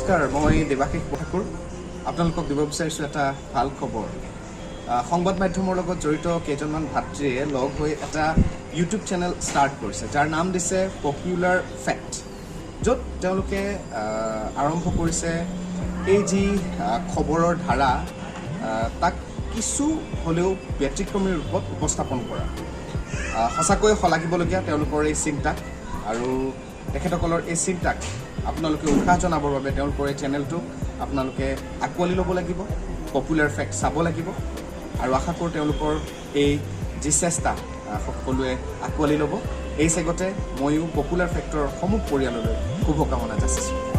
নমস্কাৰ, মই দেৱাশিষ ঠাকুৰ। আপোনালোকক দিব বিচাৰিছোঁ এটা ভাল খবৰ। সংবাদ মাধ্যমৰ লগত জড়িত কেইজনমান ভাতৃয়ে লগ হৈ এটা ইউটিউব চেনেল ষ্টাৰ্ট কৰিছে, যাৰ নাম দিছে পপুলাৰ ফেক্ট, য'ত তেওঁলোকে আৰম্ভ কৰিছে এই যি খবৰৰ ধাৰা তাক কিছু হ'লেও ব্যতিক্ৰমী ৰূপত উপস্থাপন কৰা। সঁচাকৈয়ে শলাগিবলগীয়া তেওঁলোকৰ এই চিন্তাক, আৰু তেখেতসকলৰ এই চিন্তাক আপোনালোকে উৎসাহ জনাবৰ বাবে তেওঁলোকৰ এই চেনেলটোক আপোনালোকে আঁকোৱালি ল'ব লাগিব, পপুলাৰ ফেক্ট চাব লাগিব, আৰু আশা কৰোঁ তেওঁলোকৰ এই যি চেষ্টা সকলোৱে আঁকোৱালি ল'ব। এই চেগতে ময়ো পপুলাৰ ফেক্টৰ সমূহ পৰিয়াললৈ শুভকামনা যাচিছোঁ।